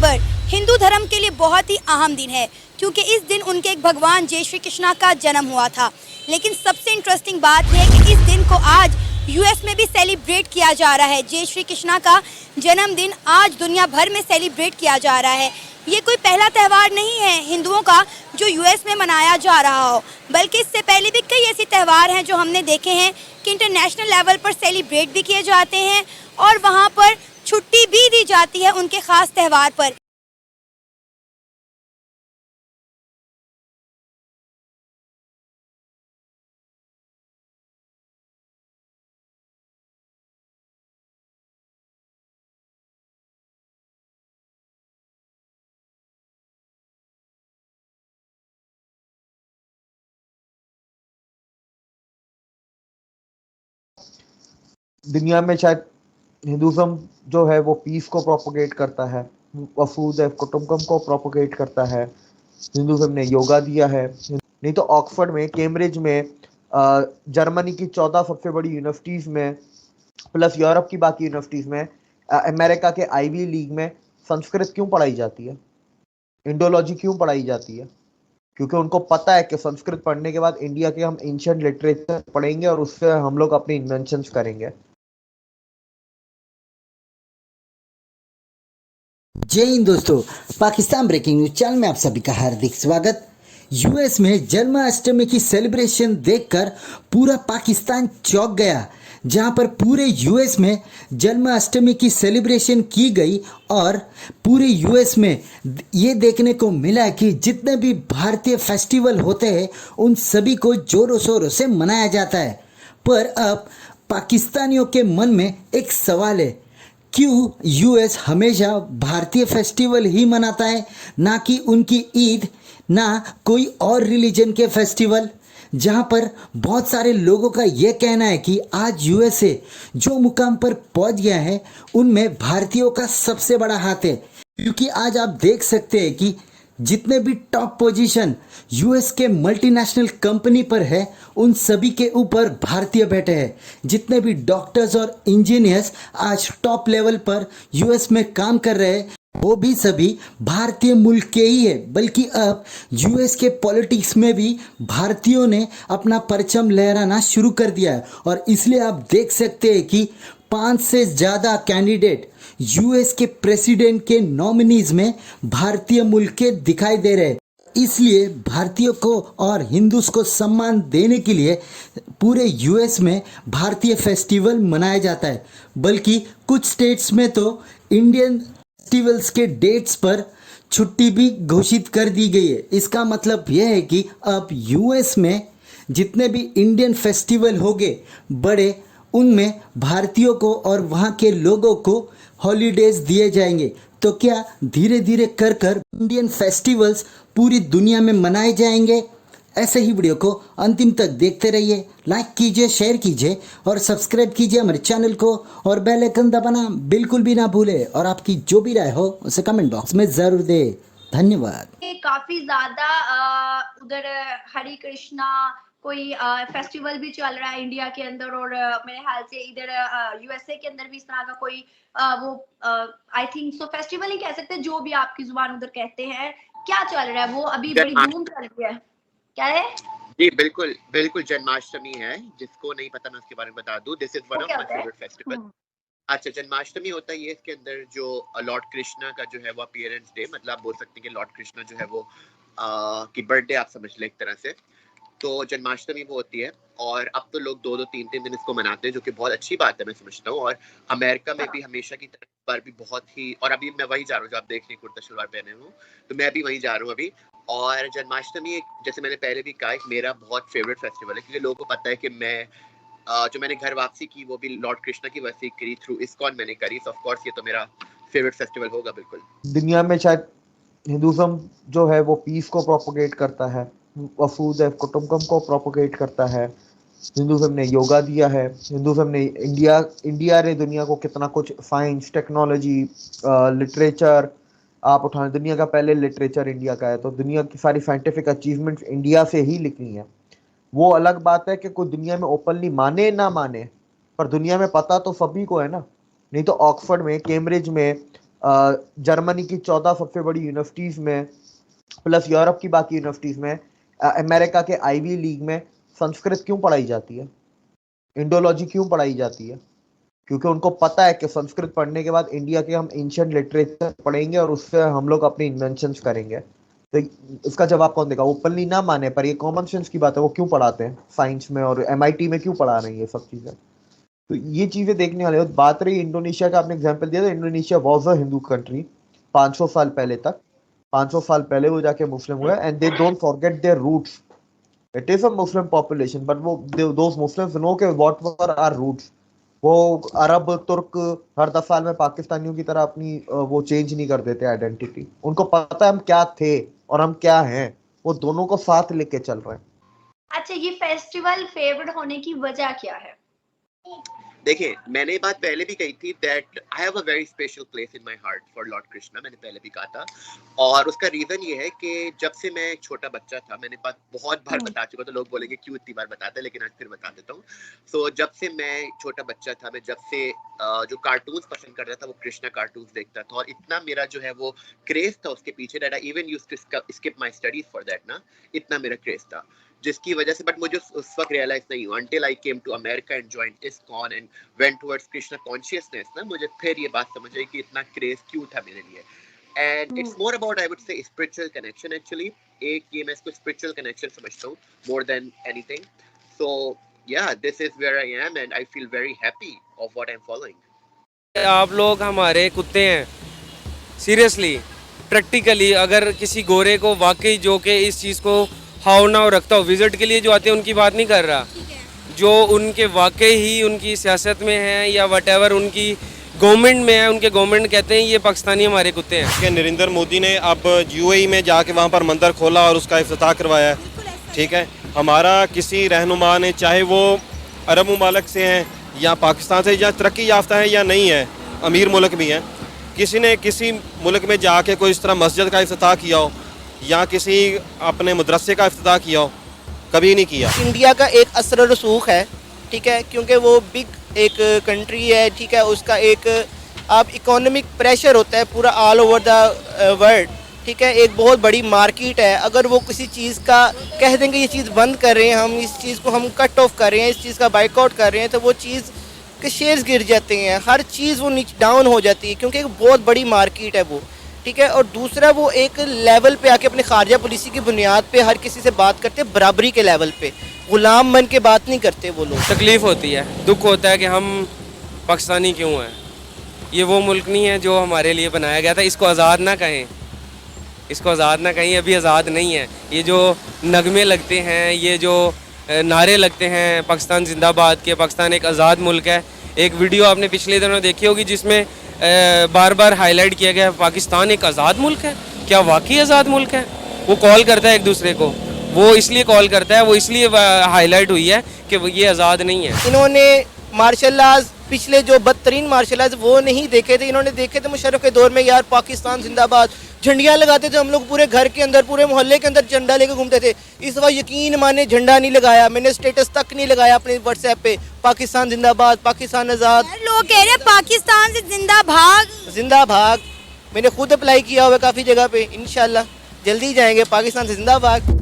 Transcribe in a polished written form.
दिसंबर हिंदू धर्म के लिए बहुत ही अहम दिन है, क्योंकि इस दिन उनके एक भगवान जय श्री कृष्णा का जन्म हुआ था। लेकिन सबसे इंटरेस्टिंग बात है कि इस दिन को आज यूएस में भी सेलिब्रेट किया जा रहा है। जय श्री कृष्णा का जन्मदिन आज दुनिया भर में सेलिब्रेट किया जा रहा है। ये कोई पहला त्यौहार नहीं है हिंदुओं का जो यूएस में मनाया जा रहा हो, बल्कि इससे पहले भी कई ऐसे त्यौहार हैं जो हमने देखे हैं कि इंटरनेशनल लेवल पर सेलिब्रेट भी किए जाते हैं और वहाँ पर छुट्टी भी दी जाती है उनके खास त्यौहार पर। दुनिया में शायद हिंदुज़म जो है वो पीस को प्रोपोगेट करता है, वसुधैव कुटुंबकम को प्रोपोगेट करता है। हिंदुज़म ने योगा दिया है। नहीं तो ऑक्सफोर्ड में, कैम्ब्रिज में, जर्मनी की 14 सबसे बड़ी यूनिवर्सिटीज़ में, प्लस यूरोप की बाकी यूनिवर्सिटीज़ में, अमेरिका के आईवी लीग में संस्कृत क्यों पढ़ाई जाती है, इंडोलॉजी क्यों पढ़ाई जाती है? क्योंकि उनको पता है कि संस्कृत पढ़ने के बाद इंडिया के हम एंशिएंट लिटरेचर पढ़ेंगे और उससे हम लोग अपनी इन्वेंशंस करेंगे। जय हिंद दोस्तों, पाकिस्तान ब्रेकिंग न्यूज चैनल में आप सभी का हार्दिक स्वागत। यूएस में जन्माष्टमी की सेलिब्रेशन देखकर पूरा पाकिस्तान चौंक गया, जहां पर पूरे यूएस में जन्माष्टमी की सेलिब्रेशन की गई और पूरे यूएस में ये देखने को मिला कि जितने भी भारतीय फेस्टिवल होते हैं उन सभी को जोरों शोरों से मनाया जाता है। पर अब पाकिस्तानियों के मन में एक सवाल है, क्यों यूएस हमेशा भारतीय फेस्टिवल ही मनाता है, ना कि उनकी ईद, ना कोई और रिलीजन के फेस्टिवल? जहां पर बहुत सारे लोगों का यह कहना है कि आज यूएसए जो मुकाम पर पहुंच गया है उनमें भारतीयों का सबसे बड़ा हाथ है। क्योंकि आज आप देख सकते हैं कि जितने भी टॉप पोजीशन यूएस के मल्टीनेशनल कंपनी पर है उन सभी के ऊपर भारतीय बैठे हैं। जितने भी डॉक्टर्स और इंजीनियर्स आज टॉप लेवल पर यूएस में काम कर रहे हैं वो भी सभी भारतीय मुल्क के ही है। बल्कि अब यूएस के पॉलिटिक्स में भी भारतीयों ने अपना परचम लहराना शुरू कर दिया है और इसलिए आप देख सकते हैं कि 5 से ज़्यादा कैंडिडेट यूएस के प्रेसिडेंट के नॉमिनीज में भारतीय मुल्क के दिखाई दे रहे हैं। इसलिए भारतीयों को और हिंदूज को सम्मान देने के लिए पूरे यूएस में भारतीय फेस्टिवल मनाया जाता है। बल्कि कुछ स्टेट्स में तो इंडियन फेस्टिवल्स के डेट्स पर छुट्टी भी घोषित कर दी गई है। इसका मतलब यह है कि अब यूएस में जितने भी इंडियन फेस्टिवल होंगे बड़े, उनमें भारतीयों को और वहाँ के लोगों को हॉलीडेज दिए जाएंगे। तो क्या धीरे धीरे कर कर इंडियन फेस्टिवल्स पूरी दुनिया में मनाए जाएंगे? ऐसे ही वीडियो को अंतिम तक देखते रहिए, लाइक कीजिए, शेयर कीजिए और सब्सक्राइब कीजिए हमारे चैनल को और बेल आइकन दबाना बिल्कुल भी ना भूले। और आपकी जो भी राय हो उसे कमेंट बॉक्स में ज़रूर दे। धन्यवाद। काफी ज्यादा उधर हरे कृष्णा कोई फेस्टिवल भी चल रहा है इंडिया के अंदर और मेरे ख्याल से इधर यूएसए के अंदर भी इस तरह का कोई वो आई थिंक सो फेस्टिवल ही कह सकते हैं, जो भी आपकी जुबान उधर कहते हैं। क्या चल रहा है वो अभी बड़ी धूम चल रही है, क्या है? जी बिल्कुल बिल्कुल, जन्माष्टमी है। जिसको नहीं पता मैं उसके बारे में बता दूं, this is one of my favourite festival. अच्छा, जन्माष्टमी होता है ये, इसके अंदर जो लॉर्ड कृष्णा का जो है वो अपीयरेंस डे, मतलब आप बोल सकते हैं कि लॉर्ड कृष्णा जो है वो की बर्थडे आप समझ लें एक तरह से। तो जन्माष्टमी वो होती है और अब तो लोग 2-2, 3-3 दिन इसको मनाते हैं, जो कि बहुत अच्छी बात है मैं समझता हूँ। और अमेरिका में भी हमेशा की तरह पर भी बहुत ही, और अभी मैं वही जा रहा हूँ जो आप देख रहे हैं, कुर्ता शलवार पहने हूँ, तो मैं भी वहीं जा रहा हूँ अभी। और जन्माष्टमी एक, जैसे मैंने पहले भी कहा, एक मेरा बहुत फेवरेट फेस्टिवल है, क्योंकि लोगों को पता है कि मैं जो मैंने घर वापसी की वो भी लॉर्ड कृष्णा की वजह से करी, थ्रू इस्कॉन मैंने करी। ऑफ कोर्स ये तो मेरा फेवरेट फेस्टिवल होगा बिल्कुल। दुनिया में शायद हिंदुज़म जो है वो पीस को प्रोपोगेट करता है, वसुधैव कुटुंबकम को प्रोपोगेट करता है। हिंदुज़म ने योगा दिया है। हिंदुज़म ने इंडिया ने दुनिया को कितना कुछ साइंस, टेक्नोलॉजी, लिटरेचर आप उठाएं, दुनिया का पहले लिटरेचर इंडिया का है, तो दुनिया की सारी साइंटिफिक अचीवमेंट्स इंडिया से ही लिखी हैं। वो अलग बात है कि कोई दुनिया में ओपनली माने ना माने, पर दुनिया में पता तो सभी को है ना। नहीं तो ऑक्सफोर्ड में, कैम्ब्रिज में, जर्मनी की 14 सबसे बड़ी यूनिवर्सिटीज में प्लस यूरोप की बाकी यूनिवर्सिटीज में, अमेरिका के आईवी लीग में संस्कृत क्यों पढ़ाई जाती है, इंडोलॉजी क्यों पढ़ाई जाती है? क्योंकि उनको पता है कि संस्कृत पढ़ने के बाद इंडिया के हम एंशिएंट लिटरेचर पढ़ेंगे और उससे हम लोग अपने इन्वेंशंस करेंगे। तो इसका जवाब कौन देगा? ओपनली ना माने पर ये कॉमन सेंस की बात है, वो क्यों पढ़ाते हैं साइंस में और MIT में क्यों पढ़ा रहे हैं ये सब चीजें? तो ये चीजें देखने वाले। बात रही इंडोनेशिया का, आपने एग्जाम्पल दिया था, Indonesia was a Hindu country 500 साल पहले तक। 500 साल पहले वो जाके मुस्लिम हुए and they don't forget their roots. It is a Muslim population but वो दोस मुस्लिम्स नो के व्हाट वर आवर रूट्स। वो अरब तुर्क हर 10 साल में पाकिस्तानियों की तरह अपनी वो चेंज नहीं कर देते आइडेंटिटी। उनको पता है हम क्या थे और हम क्या हैं, वो दोनों को साथ लेके चल रहे हैं। अच्छा, ये फेस्टिवल फेवरेट होने की वजह क्या है? देखिए, मैंने ये बात पहले भी कही थी that I have a very special place in my heart for Lord Krishna. मैंने पहले भी कहा था और उसका रीजन ये है कि जब से मैं छोटा बच्चा था, मैंने बात बहुत बार बता चुका, तो लोग बोलेंगे क्यों इतनी बार बताते हैं, लेकिन आज फिर बता देता हूँ। सो जब से मैं छोटा बच्चा था, मैं जब से जो कार्टून्स पसंद करता था वो कृष्णा कार्टून्स देखता था और इतना मेरा जो है वो क्रेज था उसके पीछे that I even used to skip my studies for that ना, इतना मेरा क्रेज था जिसकी वजह से, बट मुझे उस वक्त रियलाइज नहीं हुआ until I came to America and joined ISKCON and went towards Krishna consciousness ना, मुझे फिर ये बात समझ आई कि इतना क्रेज क्यों था मेरे लिए। And it's more about, I would say, spiritual connection actually। एक ये मैं इसको spiritual connection समझता हूँ more than anything। So yeah, this is where I am and I feel very happy of what I'm following। आप लोग हमारे कुत्ते हैं, सीरियसली प्रैक्टिकली अगर किसी गोरे को वाकई जो कि इस चीज़ को हाव नाव रखता हो, विजिट के लिए जो आते हैं उनकी बात नहीं कर रहा, जो उनके वाकई ही उनकी सियासत में है या वटेवर उनकी गवर्नमेंट में है, उनके गवर्नमेंट कहते हैं ये पाकिस्तानी हमारे कुत्ते हैं। कि नरेंद्र मोदी ने अब UAE में जाके वहाँ पर मंदिर खोला और उसका इफ्तिताह करवाया है, ठीक है। हमारा किसी रहनुमा ने, चाहे वो अरब मुमालिक से हैं या पाकिस्तान से, या तरक्की याफ्ता है या नहीं है, अमीर मुल्क भी हैं, किसी ने किसी मुल्क में जाके कोई इस तरह मस्जिद का इफ्तिताह किया हो या किसी अपने मदरसे का इफ्तिताह किया हो? कभी नहीं किया। इंडिया का एक असर रसूख है, ठीक है, क्योंकि वो बिग एक कंट्री है, ठीक है, उसका एक अब इकोनॉमिक प्रेशर होता है पूरा ऑल ओवर द वर्ल्ड, ठीक है, एक बहुत बड़ी मार्केट है। अगर वो किसी चीज़ का कह देंगे ये चीज़ बंद कर रहे हैं, हम इस चीज़ को हम कट ऑफ कर रहे हैं, इस चीज़ का बाइकआउट कर रहे हैं, तो वो चीज़ के शेयर्स गिर जाते हैं, हर चीज़ वो नीचे डाउन हो जाती है क्योंकि एक बहुत बड़ी मार्केट है वो, ठीक है। और दूसरा वो एक लेवल पे आके अपने खारजा पॉलिसी की बुनियाद पे हर किसी से बात करते हैं, बराबरी के लेवल पे, गुलाम बन के बात नहीं करते वो लोग। तकलीफ़ होती है, दुख होता है कि हम पाकिस्तानी क्यों हैं। ये वो मुल्क नहीं है जो हमारे लिए बनाया गया था। इसको आज़ाद ना कहें, इसको आज़ाद ना कहें, अभी आज़ाद नहीं है। ये जो नगमे लगते हैं, ये जो नारे लगते हैं पाकिस्तान जिंदाबाद के, पाकिस्तान एक आज़ाद मुल्क है। एक वीडियो आपने पिछले दिनों देखी होगी जिसमें बार बार हाईलाइट किया गया पाकिस्तान एक आज़ाद मुल्क है। क्या वाकई आज़ाद मुल्क है? वो कॉल करता है एक दूसरे को, वो इसलिए कॉल करता है, वो इसलिए हाईलाइट हुई है कि ये आज़ाद नहीं है। इन्होंने मार्शल आर्ट पिछले जो बदतरीन मार्शल आर्ट वो नहीं देखे थे, इन्होंने देखे थे मुशर्रफ के दौर में, यार पाकिस्तान जिंदाबाद, झंडियाँ लगाते थे हम लोग पूरे घर के अंदर, पूरे मोहल्ले के अंदर झंडा लेकर घूमते थे। इस बार यकीन माने झंडा नहीं लगाया, मैंने स्टेटस तक नहीं लगाया अपने व्हाट्सएप पे, पाकिस्तान जिंदाबाद, पाकिस्तान आज़ाद। लोग कह रहे हैं पाकिस्तान से जिंदा भाग, जिंदा भाग। मैंने खुद अप्लाई किया हुआ है काफ़ी जगह पे, इंशाल्लाह जल्दी जाएंगे पाकिस्तान से जिंदा भाग।